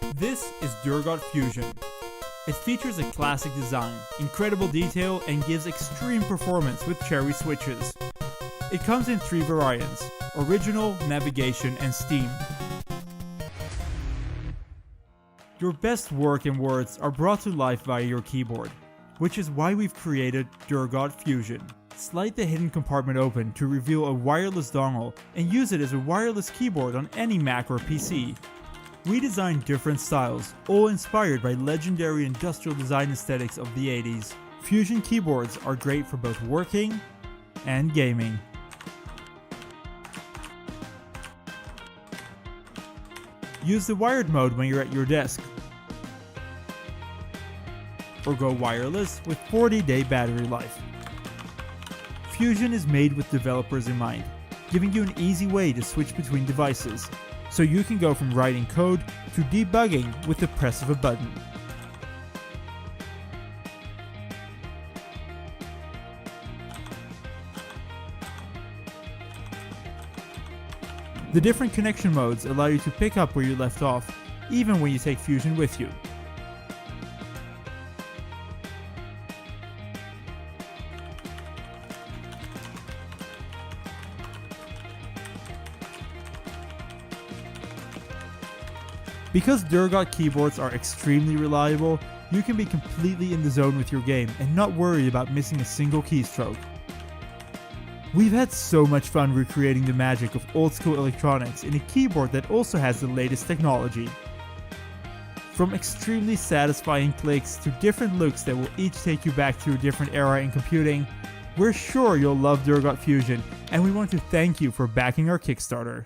This is Durgod Fusion. It features a classic design, incredible detail, and gives extreme performance with cherry switches. It comes in 3 variants: Original, Navigation, and Steam. Your best work and words are brought to life via your keyboard, which is why we've created Durgod Fusion. Slide the hidden compartment open to reveal a wireless dongle and use it as a wireless keyboard on any Mac or PC. We designed different styles, all inspired by legendary industrial design aesthetics of the 80s. Fusion keyboards are great for both working and gaming. Use the wired mode when you're at your desk, or go wireless with 40-day battery life. Fusion is made with developers in mind, giving you an easy way to switch between devices, so you can go from writing code to debugging with the press of a button. The different connection modes allow you to pick up where you left off, even when you take Fusion with you. Because Durgod keyboards are extremely reliable, you can be completely in the zone with your game and not worry about missing a single keystroke. We've had so much fun recreating the magic of old school electronics in a keyboard that also has the latest technology. From extremely satisfying clicks to different looks that will each take you back to a different era in computing, we're sure you'll love Durgod Fusion, and we want to thank you for backing our Kickstarter.